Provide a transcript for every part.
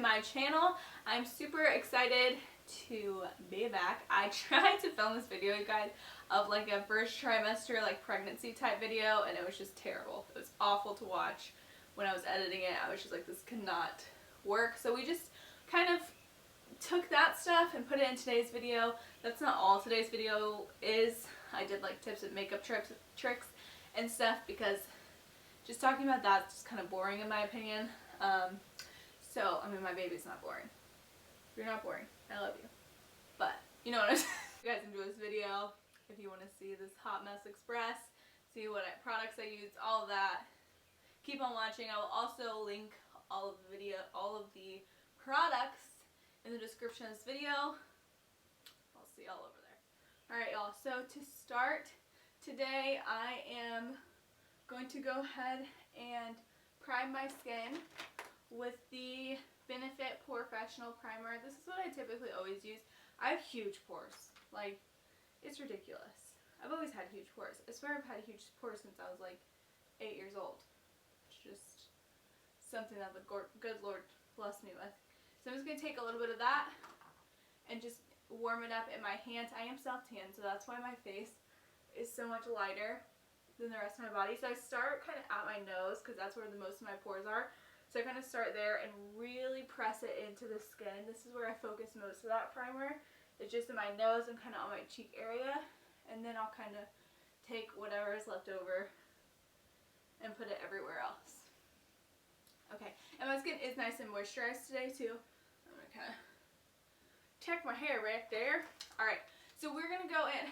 my channel. I'm super excited to be back. I tried to film this video, you guys, of like a first trimester like pregnancy type video, and it was just terrible. It was awful to watch. When I was editing it, I was just like, this cannot work. So we just kind of took that stuff and put it in today's video. That's not all today's video is. I did like tips and makeup tricks and stuff, because just talking about that's just kind of boring in my opinion. So, I mean, my baby's not boring. You're not boring. I love you. But, you know what I'm saying. If you guys enjoy this video, if you want to see this Hot Mess Express, see what products I use, all of that, keep on watching. I will also link all of the products in the description of this video. I'll see all over there. Alright, y'all. So, to start today, I am going to go ahead and prime my skin with the Benefit POREfessional Primer. This is what I typically always use. I have huge pores. Like, it's ridiculous. I've always had huge pores. I swear I've had huge pores since I was like 8 years old. It's just something that the good Lord blessed me with. So I'm just going to take a little bit of that and just warm it up in my hands. I am self-tan, so that's why my face is so much lighter than the rest of my body. So I start kind of at my nose, because that's where the most of my pores are. So I kind of start there and really press it into the skin. This is where I focus most of that primer. It's just in my nose and kind of on my cheek area. And then I'll kind of take whatever is left over and put it everywhere else. Okay, and my skin is nice and moisturized today too. I'm going to kind of check my hair right there. Alright, so we're going to go in.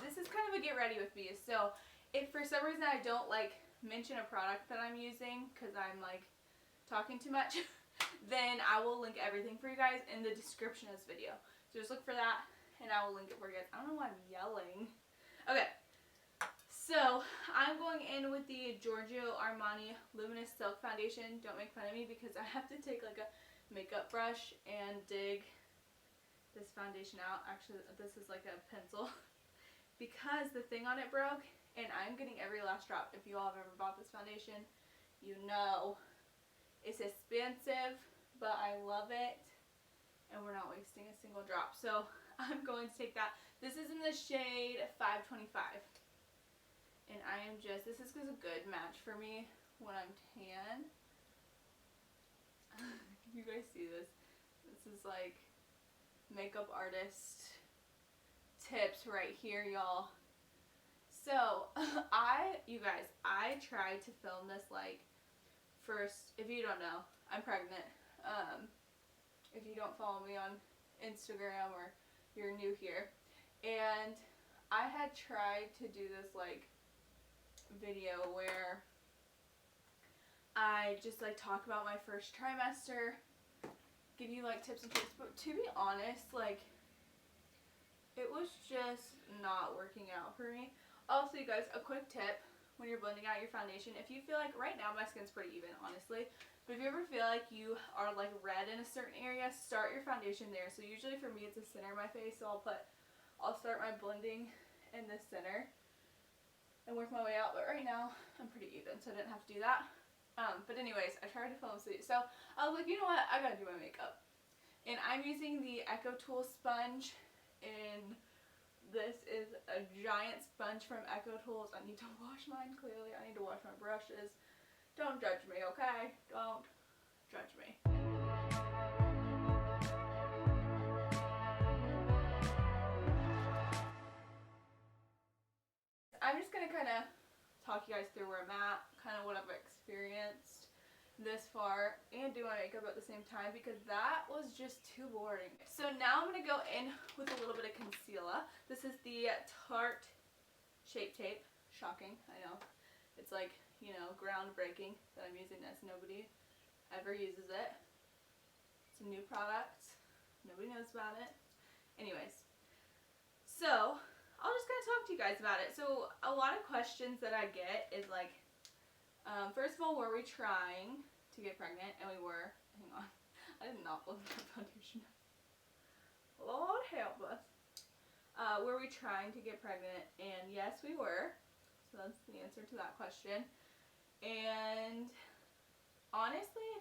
This is kind of a get ready with me. So if for some reason I don't like mention a product that I'm using because I'm like talking too much, then I will link everything for you guys in the description of this video. So just look for that and I will link it for you guys. I don't know why I'm yelling. Okay, so I'm going in with the Giorgio Armani Luminous Silk Foundation. Don't make fun of me because I have to take like a makeup brush and dig this foundation out. Actually, this is like a pencil because the thing on it broke. And I'm getting every last drop. If you all have ever bought this foundation, you know it's expensive, but I love it. And we're not wasting a single drop. So I'm going to take that. This is in the shade 525. And I am just, this is a good match for me when I'm tan. You guys see this? This is like makeup artist tips right here, y'all. So, you guys, I tried to film this like first, if you don't know, I'm pregnant. If you don't follow me on Instagram or you're new here. And I had tried to do this like video where I just like talk about my first trimester, give you like tips and tricks, but to be honest, like it was just not working out for me. Also, you guys, a quick tip when you're blending out your foundation, if you feel like, right now my skin's pretty even, honestly, but if you ever feel like you are like red in a certain area, start your foundation there. So usually for me it's the center of my face, so I'll start my blending in the center and work my way out, but right now I'm pretty even, so I didn't have to do that. But anyways, I tried to film this, so I was like, you know what, I gotta do my makeup. And I'm using the EcoTool sponge, and this is a giant sponge from EcoTools. I need to wash mine clearly. I need to wash my brushes. Don't judge me, okay? Don't judge me. I'm just going to kind of talk you guys through where I'm at, kind of what I've experienced this far, and do my makeup at the same time because that was just too boring. So now I'm going to go in with a little bit of concealer. This is the Tarte Shape Tape. Shocking, I know. It's like, you know, groundbreaking that I'm using this. Nobody ever uses it. It's a new product. Nobody knows about it. Anyways, so I'll just kind of talk to you guys about it. So a lot of questions that I get is like, first of all, were we trying to get pregnant? And we were. Hang on. I did not blend that foundation. Lord help us. Were we trying to get pregnant? And yes, we were. So that's the answer to that question. And honestly,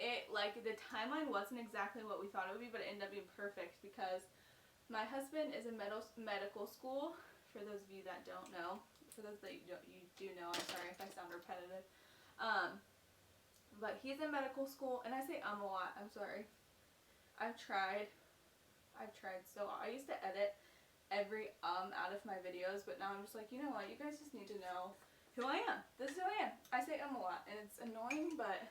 it, like, the timeline wasn't exactly what we thought it would be, but it ended up being perfect because my husband is in medical school. For those of you that don't know, for those that you do know, I'm sorry if I sound repetitive. But he's in medical school, and I say a lot, I'm sorry. I've tried so I used to edit every out of my videos, but now I'm just like, you know what, you guys just need to know who I am. This is who I am. I say a lot, and it's annoying, but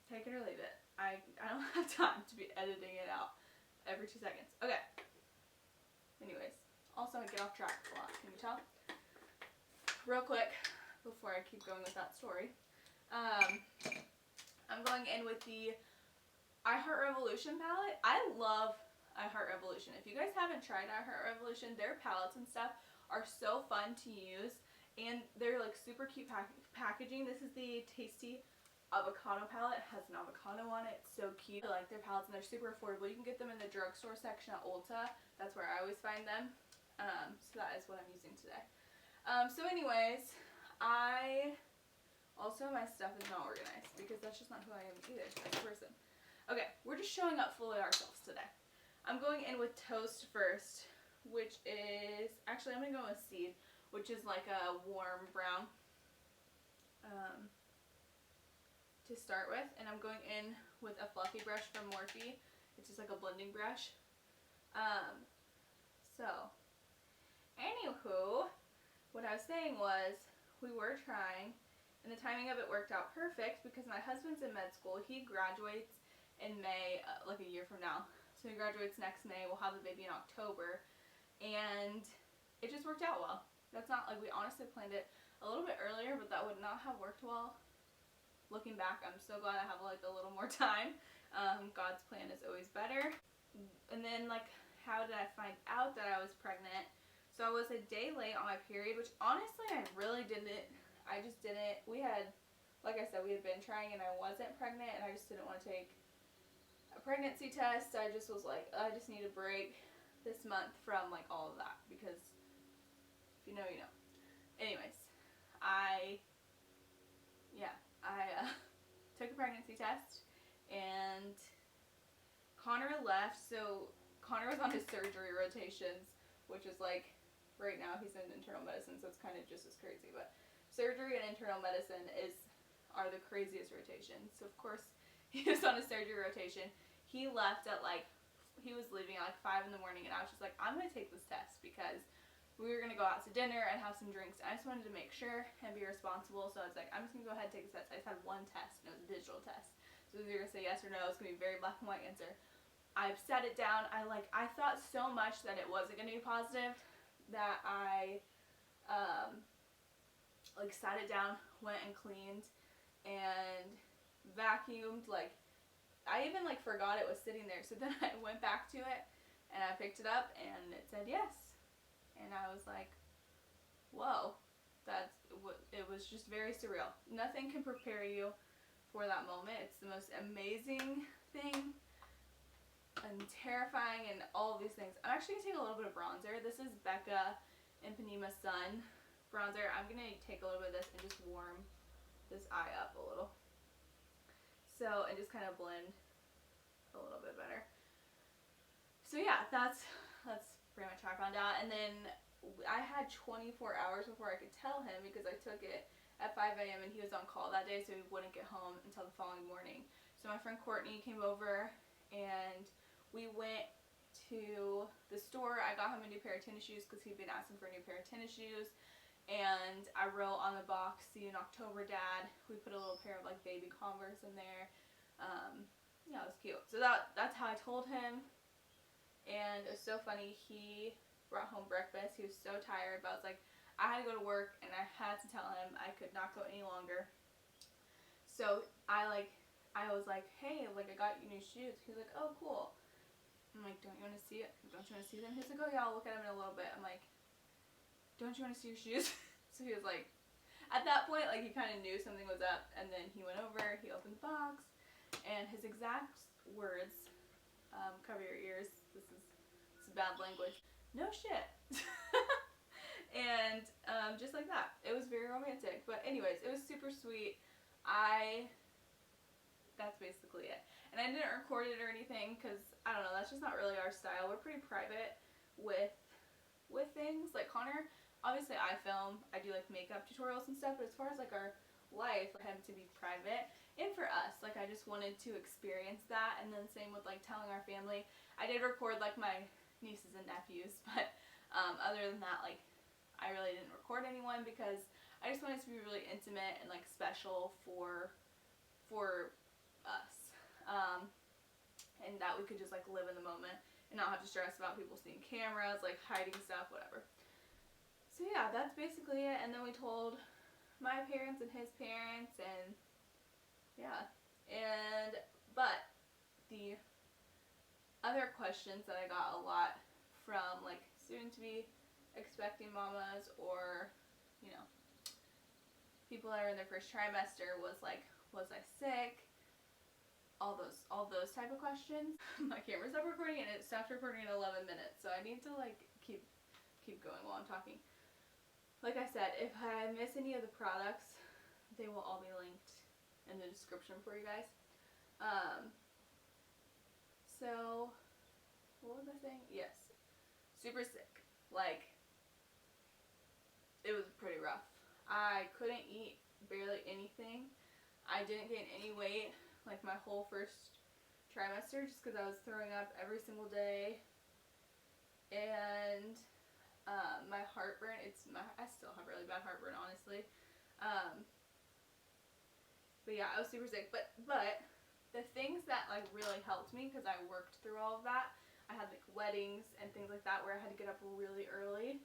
take it or leave it. I don't have time to be editing it out every 2 seconds. Okay. Anyways, also I get off track a lot, can you tell? Real quick, before I keep going with that story, I'm going in with the iHeart Revolution palette. I love iHeart Revolution. If you guys haven't tried iHeart Revolution, their palettes and stuff are so fun to use, and they're like super cute packaging. This is the Tasty Avocado palette. It has an avocado on it. It's so cute. I like their palettes, and they're super affordable. You can get them in the drugstore section at Ulta. That's where I always find them. So that is what I'm using today. So anyways, also my stuff is not organized because that's just not who I am either as a person. Okay, we're just showing up fully ourselves today. I'm going in with Toast first, which is, actually I'm going to go with Seed, which is like a warm brown to start with. And I'm going in with a fluffy brush from Morphe. It's just like a blending brush. So, anywho, what I was saying was we were trying, and the timing of it worked out perfect because my husband's in med school. He graduates in May, like a year from now. So he graduates next May. We'll have the baby in October, and it just worked out well. That's not like, we honestly planned it a little bit earlier, but that would not have worked well. Looking back, I'm so glad I have like a little more time. God's plan is always better. And then, like, how did I find out that I was pregnant? So I was a day late on my period, which honestly I really didn't. I just didn't. We had, like I said, we had been trying and I wasn't pregnant, and I just didn't want to take a pregnancy test. I just was like, I just need a break this month from like all of that, because if you know, you know. Anyways, I took a pregnancy test, and Connor left. So Connor was on his surgery rotations, which is like, right now he's in internal medicine, so it's kind of just as crazy. But surgery and internal medicine are the craziest rotations. So of course he was on a surgery rotation. He left at like, he was leaving at like 5 in the morning, and I was just like, I'm going to take this test because we were going to go out to dinner and have some drinks. I just wanted to make sure and be responsible. So I was like, I'm just going to go ahead and take this test. I just had one test, and it was a digital test. So it was either going to say yes or no. It's going to be a very black and white answer. I've set it down. I thought so much that it wasn't going to be positive that I like sat it down, went and cleaned and vacuumed. Like, I even like forgot it was sitting there. So then I went back to it and I picked it up and it said yes. And I was like, whoa, it was just very surreal. Nothing can prepare you for that moment. It's the most amazing thing and terrifying and all of these things. I'm actually going to take a little bit of bronzer. This is Becca Impanema Sun bronzer. I'm going to take a little bit of this and just warm this eye up a little. So, and just kind of blend a little bit better. So yeah, that's pretty much how I found out. And then I had 24 hours before I could tell him, because I took it at 5 a.m. and he was on call that day, so he wouldn't get home until the following morning. So my friend Courtney came over and we went to the store. I got him a new pair of tennis shoes because he'd been asking for a new pair of tennis shoes. And I wrote on the box, "See you in October, Dad." We put a little pair of like baby Converse in there. Yeah, it was cute. So that's how I told him. And it was so funny. He brought home breakfast. He was so tired, but I was like, I had to go to work and I had to tell him I could not go any longer. So I was like, hey, like, I got you new shoes. He was like, oh, cool. I'm like, don't you want to see it? Don't you want to see them? He's like, oh yeah, I'll look at them in a little bit. I'm like, don't you want to see your shoes? So he was like, at that point, like, he kind of knew something was up. And then he went over, he opened the box, and his exact words, cover your ears, this is bad language, no shit. And just like that. It was very romantic. But anyways, it was super sweet. I that's basically it. And I didn't record it or anything because, I don't know, that's just not really our style. We're pretty private with things. Like Connor, obviously I film, I do like makeup tutorials and stuff, but as far as like our life, I have to be private. And for us, like I just wanted to experience that. And then same with like telling our family. I did record like my nieces and nephews, but other than that, like I really didn't record anyone because I just wanted it to be really intimate and like special for us. And that we could just like live in the moment and not have to stress about people seeing cameras, like hiding stuff, whatever. So yeah, that's basically it. And then we told my parents and his parents, and yeah. But the other questions that I got a lot from like soon to be expecting mamas, or you know, people that are in their first trimester, was like, was I sick? All those type of questions. My camera stopped recording and it stopped recording at 11 minutes, so I need to like keep going while I'm talking. Like I said, if I miss any of the products, they will all be linked in the description for you guys. So what was I saying? Yes, super sick. Like, it was pretty rough. I couldn't eat barely anything. I didn't gain any weight like my whole first trimester just because I was throwing up every single day. And my heartburn, I still have really bad heartburn, honestly. But yeah, I was super sick. But the things that like really helped me, because I worked through all of that, I had like weddings and things like that where I had to get up really early.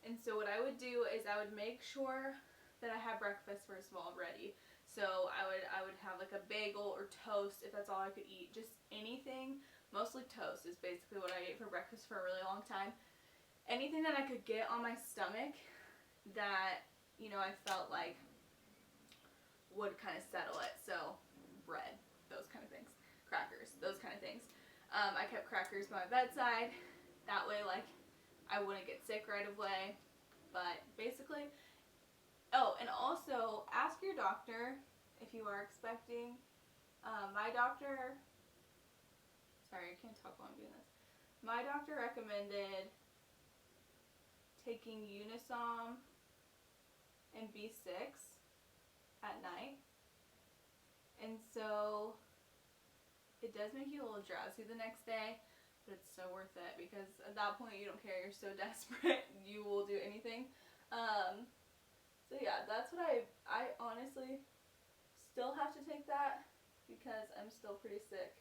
And so what I would do is I would make sure that I had breakfast first of all ready. So I would have like a bagel or toast if that's all I could eat. Just anything, mostly toast is basically what I ate for breakfast for a really long time. Anything that I could get on my stomach that, you know, I felt like would kind of settle it. So bread, those kind of things. Crackers, those kind of things. I kept crackers by my bedside. That way, like, I wouldn't get sick right away. But basically, oh, and also ask your doctor if you are expecting. My doctor, sorry, I can't talk while I'm doing this. My doctor recommended taking Unisom and B6 at night. And so it does make you a little drowsy the next day, but it's so worth it because at that point you don't care, you're so desperate, you will do anything. So yeah, that's what I honestly still have to take that because I'm still pretty sick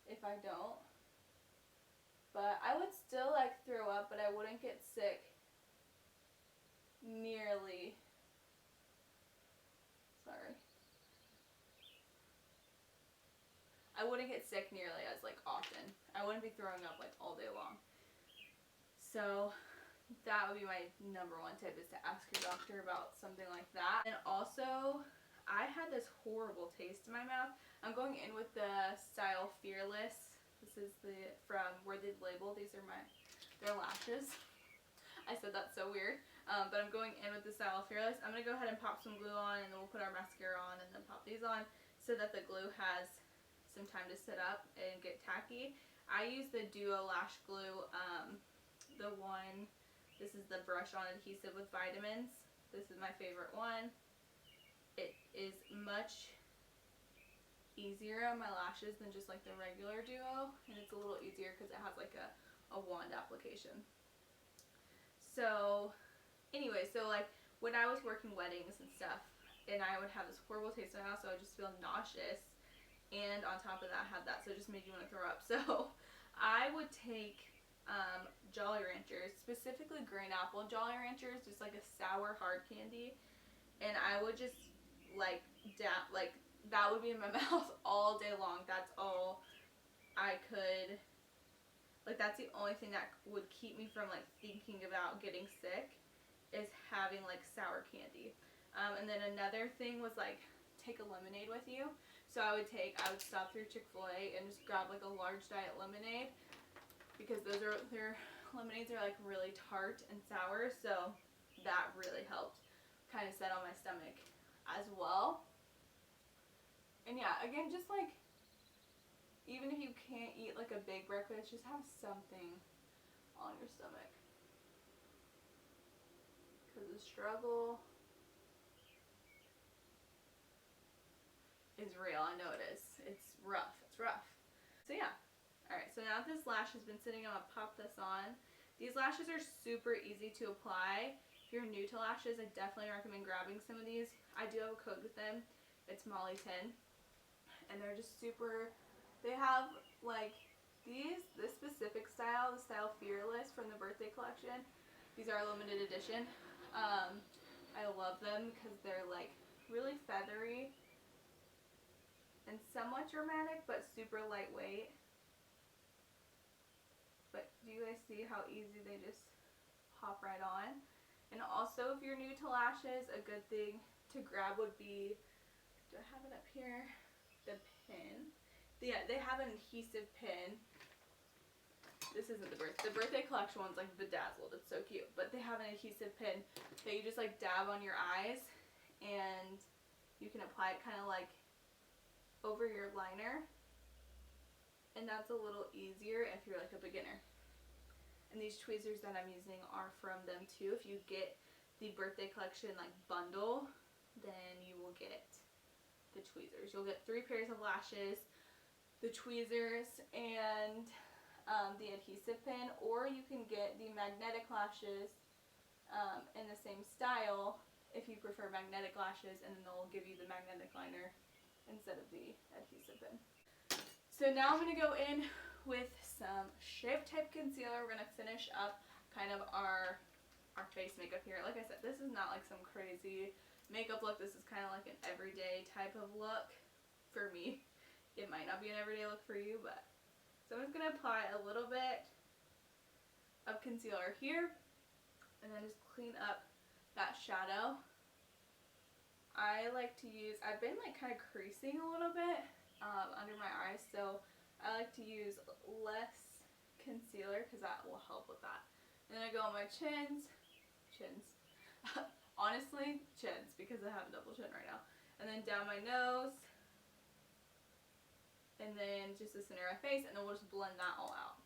if I don't. But I would still like throw up, but I wouldn't get sick nearly, sorry. I wouldn't get sick nearly as like often. I wouldn't be throwing up like all day long. So that would be my number one tip, is to ask your doctor about something like that. And also, I had this horrible taste in my mouth. I'm going in with the Style Fearless. This is from Where They Label. These are their lashes. I said that's so weird. But I'm going in with the Style Fearless. I'm going to go ahead and pop some glue on, and then we'll put our mascara on and then pop these on so that the glue has some time to sit up and get tacky. I use the Duo Lash Glue, this is the brush on adhesive with vitamins. This is my favorite one. It is much easier on my lashes than just like the regular Duo, and it's a little easier because it has like a wand application. So anyway, so like when I was working weddings and stuff, and I would have this horrible taste in my mouth, so I would just feel nauseous, and on top of that I had that, so it just made you want to throw up. So I would take Jolly Ranchers, specifically green apple Jolly Ranchers, just like a sour hard candy, and I would just like that would be in my mouth all day long. That's all I could, like, that's the only thing that would keep me from like thinking about getting sick, is having like sour candy. And then another thing was like take a lemonade with you. So I would stop through Chick-fil-A and just grab like a large diet lemonade, because their lemonades are like really tart and sour, so that really helped kind of settle my stomach as well. And yeah, again, just like, even if you can't eat like a big breakfast, just have something on your stomach. Because the struggle is real. I know it is. It's rough. It's rough. So yeah. Alright, so now that this lash has been sitting, I'm going to pop this on. These lashes are super easy to apply. If you're new to lashes, I definitely recommend grabbing some of these. I do have a code with them. It's Molly10. And they're just super, they have like this specific style, the style Fearless from the birthday collection. These are limited edition. I love them because they're like really feathery and somewhat dramatic, but super lightweight. But do you guys see how easy they just hop right on? And also, if you're new to lashes, a good thing to grab would be, do I have it up here? The pin. Yeah, they have an adhesive pin. This isn't the birthday collection one's like bedazzled. It's so cute. But they have an adhesive pin that you just like dab on your eyes, and you can apply it kind of like over your liner. And that's a little easier if you're like a beginner. And these tweezers that I'm using are from them too. If you get the birthday collection like bundle, then you will get the tweezers. You'll get 3 pairs of lashes, the tweezers, and the adhesive pin, or you can get the magnetic lashes in the same style if you prefer magnetic lashes, and then they'll give you the magnetic liner instead of the adhesive pin. So now I'm going to go in with some Shape Tape concealer. We're going to finish up kind of our face makeup here. Like I said, this is not like some crazy makeup look. This is kind of like an everyday type of look for me. It might not be an everyday look for you, but so I'm just going to apply a little bit of concealer here and then just clean up that shadow. I like to use, I've been like kind of creasing a little bit under my eyes, so I like to use less concealer because that will help with that. And then I go on my chins, honestly chins, because I have a double chin right now, and then down my nose, and then just the center of my face, and then we'll just blend that all out.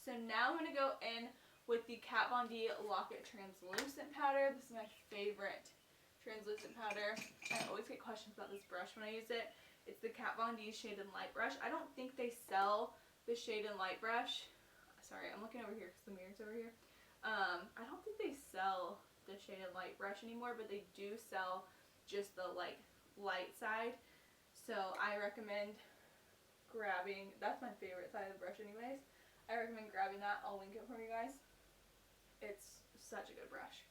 So now I'm going to go in with the Kat Von D Lock-It Translucent Powder. This is my favorite translucent powder. I always get questions about this brush when I use it. It's the Kat Von D Shade and Light brush. I don't think they sell the Shade and Light brush. Sorry, I'm looking over here because the mirror's over here. I don't think they sell the Shade and Light brush anymore, but they do sell just the like light side. So I recommend grabbing, that's my favorite side of the brush anyways. I recommend grabbing that. I'll link it for you guys. It's such a good brush.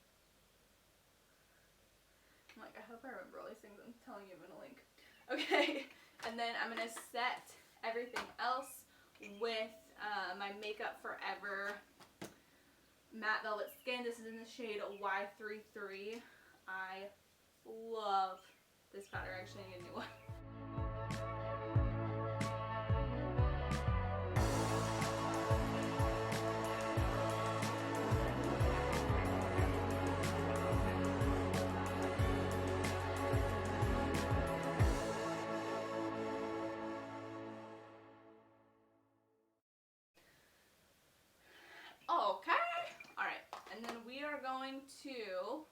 I'm like, I hope I remember all these things I'm telling you I'm going to link. Okay, and then I'm going to set everything else with my Makeup Forever Matte Velvet Skin. This is in the shade Y33. I love this powder. Actually, I need a new one. Okay, alright, and then we are going to,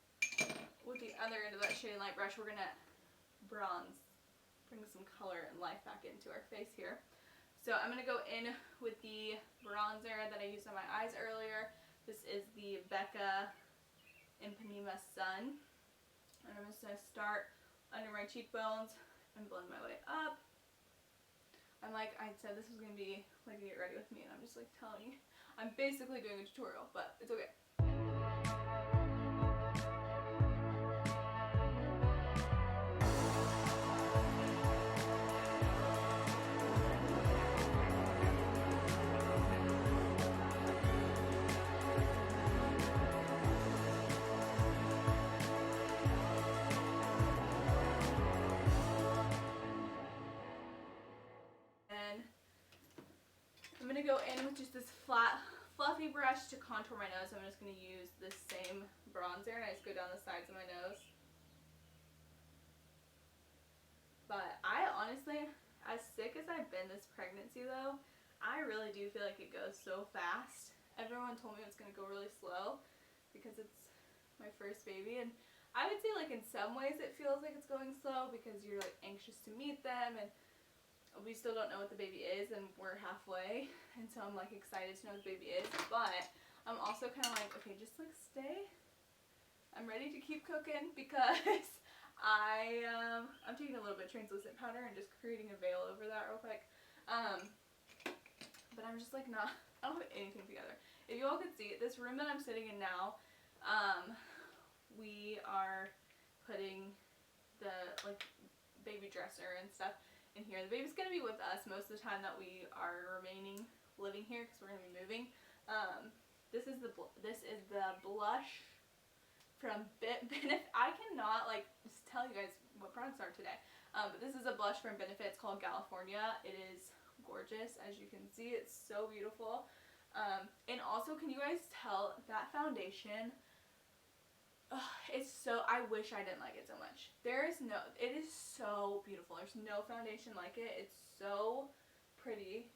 with the other end of that Shade and Light brush, we're going to bronze, bring some color and life back into our face here. So I'm going to go in with the bronzer that I used on my eyes earlier. This is the Becca Ipanema Sun. And I'm just going to start under my cheekbones and blend my way up. I'm like, I said this was going to be like a get ready with me, and I'm just like telling you. I'm basically doing a tutorial, but it's okay. in with just this flat, fluffy brush to contour my nose. I'm just going to use this same bronzer and I just go down the sides of my nose. But I honestly, as sick as I've been this pregnancy though, I really do feel like it goes so fast. Everyone told me it's going to go really slow because it's my first baby, and I would say like in some ways it feels like it's going slow because you're like anxious to meet them and we still don't know what the baby is and we're halfway, and so I'm like excited to know what the baby is, but I'm also kind of like, okay, just like stay. I'm ready to keep cooking because I'm taking a little bit of translucent powder and just creating a veil over that real quick. But I'm just like not, I don't have anything together. If you all could see it, this room that I'm sitting in now, we are putting the like baby dresser and stuff in here. The baby's gonna be with us most of the time that we are remaining living here because we're gonna be moving. This is the blush from Benefit. I cannot like just tell you guys what products are today. But this is a blush from Benefit. It's called California. It is gorgeous, as you can see. It's so beautiful. And also, can you guys tell that foundation? It's so, I wish I didn't like it so much. It is so beautiful. There's no foundation like it. It's so pretty.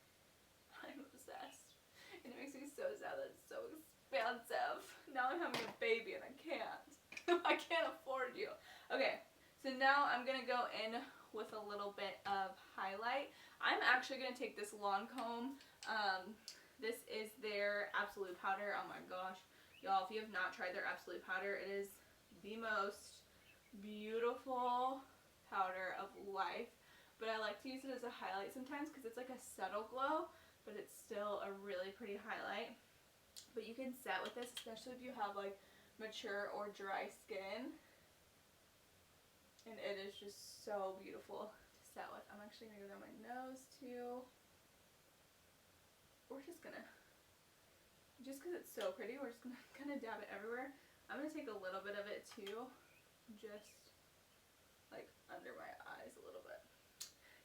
I'm obsessed. And it makes me so sad that it's so expensive. Now I'm having a baby and I can't. I can't afford you. Okay, so now I'm going to go in with a little bit of highlight. I'm actually going to take this Lancome. This is their Absolute Powder. Oh my gosh. Y'all, if you have not tried their Absolute Powder, it is the most beautiful powder of life. But I like to use it as a highlight sometimes because it's like a subtle glow, but it's still a really pretty highlight. But you can set with this, especially if you have like mature or dry skin. And it is just so beautiful to set with. I'm actually going to go down my nose too. We're just going to, just because it's so pretty, we're just going to dab it everywhere. I'm going to take a little bit of it too, just like under my eyes a little bit.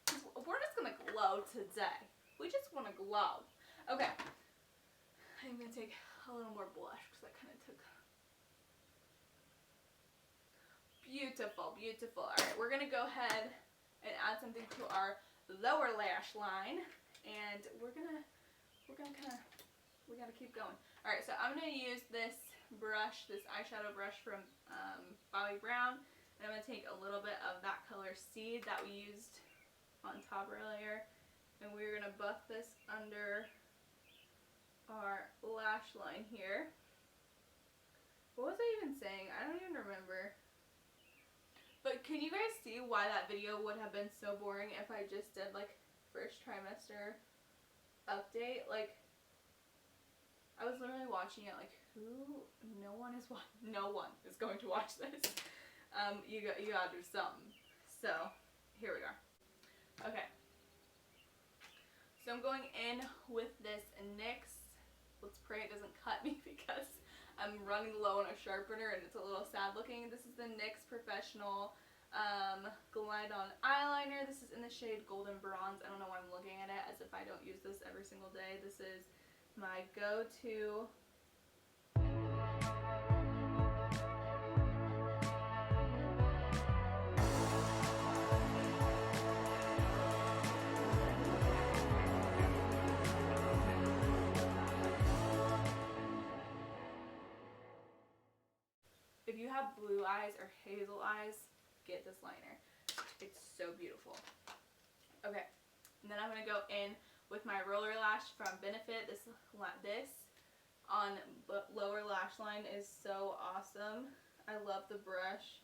'Cause we're just going to glow today. We just want to glow. Okay. I'm going to take a little more blush because that kind of took... Beautiful, beautiful. Alright, we're going to go ahead and add something to our lower lash line. And we're gotta keep going. Alright, so I'm going to use this brush, this eyeshadow brush from Bobbi Brown. And I'm going to take a little bit of that color Seed that we used on top earlier. And we're going to buff this under our lash line here. What was I even saying? I don't even remember. But can you guys see why that video would have been so boring if I just did like first trimester update? Like, I was literally watching it like, no one is going to watch this. You gotta do something. So here we are. Okay. So I'm going in with this NYX. Let's pray it doesn't cut me because I'm running low on a sharpener and it's a little sad looking. This is the NYX Professional Glide On Eyeliner. This is in the shade Golden Bronze. I don't know why I'm looking at it as if I don't use this every single day. This is my go-to. If you have blue eyes or hazel eyes, get this liner. It's so beautiful. Okay, and then I'm going to go in with my roller lash from Benefit. This on lower lash line is so awesome. I love the brush.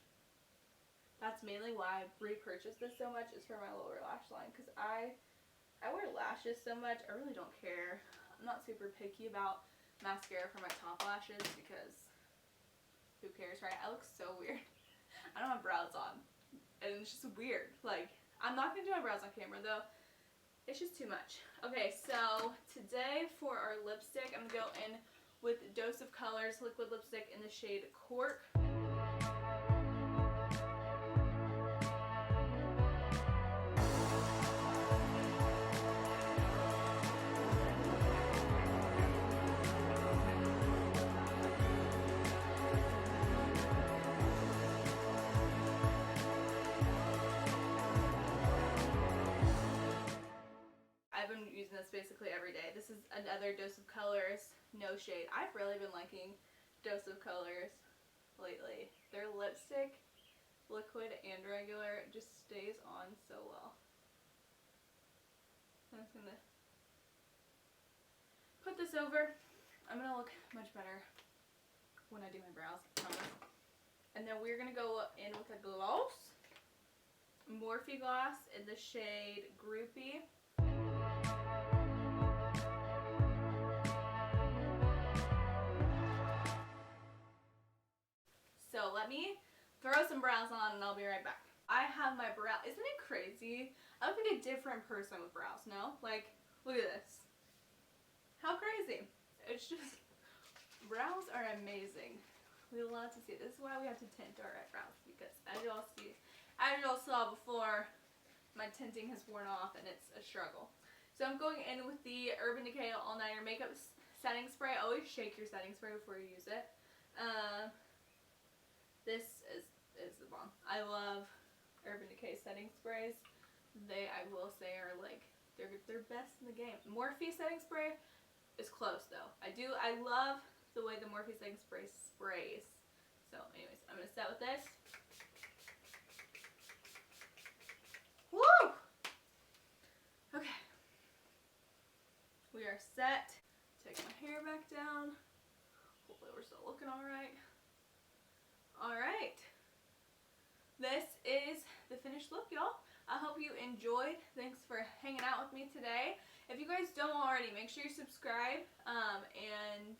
That's mainly why I repurchased this so much, is for my lower lash line, because I wear lashes so much. I really don't care. I'm not super picky about mascara for my top lashes because who cares, right? I look so weird. I don't have brows on and it's just weird. Like, I'm not gonna do my brows on camera though. It's just too much. Okay, so today for our lipstick, I'm gonna go in with Dose of Colors liquid lipstick in the shade Cork. basically every day. This is another Dose of Colors No Shade. I've really been liking Dose of Colors lately. Their lipstick, liquid and regular, just stays on so well. I'm just gonna put this over. I'm gonna look much better when I do my brows, I promise. And then we're gonna go in with a gloss. Morphe Gloss in the shade Groupie. So let me throw some brows on and I'll be right back. I have my brow. Isn't it crazy? I look like a different person with brows, no? Like, look at this. How crazy. It's just, brows are amazing. We love to see it. This is why we have to tint our eyebrows, because as y'all saw before, my tinting has worn off and it's a struggle. So I'm going in with the Urban Decay All Nighter Makeup Setting Spray. Always shake your setting spray before you use it. This is the bomb. I love Urban Decay setting sprays. They, I will say, are like, they're best in the game. Morphe setting spray is close though. I love the way the Morphe setting spray sprays. So anyways, I'm gonna set with this. Woo! Okay. We are set. Take my hair back down. Hopefully we're still looking alright. Alright. This is the finished look, y'all. I hope you enjoyed. Thanks for hanging out with me today. If you guys don't already, make sure you subscribe and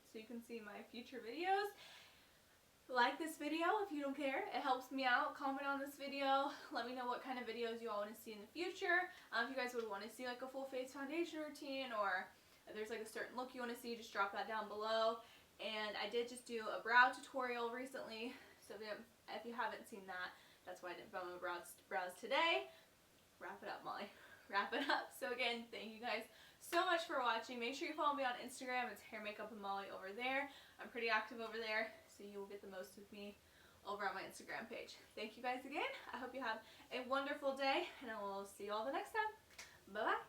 so you can see my future videos. Like this video if you don't care. It helps me out. Comment on this video. Let me know what kind of videos you all want to see in the future. If you guys would want to see like a full face foundation routine, or if there's like a certain look you want to see, just drop that down below. And I did just do a brow tutorial recently. So if you haven't seen that, that's why I didn't film my brows today. Wrap it up, Molly. Wrap it up. So again, thank you guys so much for watching. Make sure you follow me on Instagram. It's Hair, Makeup, and Molly over there. I'm pretty active over there, so you will get the most of me over on my Instagram page. Thank you guys again. I hope you have a wonderful day, and I will see you all the next time. Bye-bye.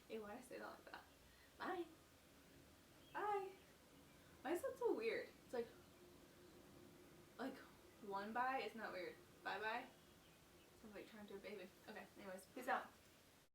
Hey, why did I say that like that? Bye. Bye. Why is that so weird? It's like one bye? Isn't that weird? Bye-bye? Sounds like trying to do a baby. Okay, anyways, peace out.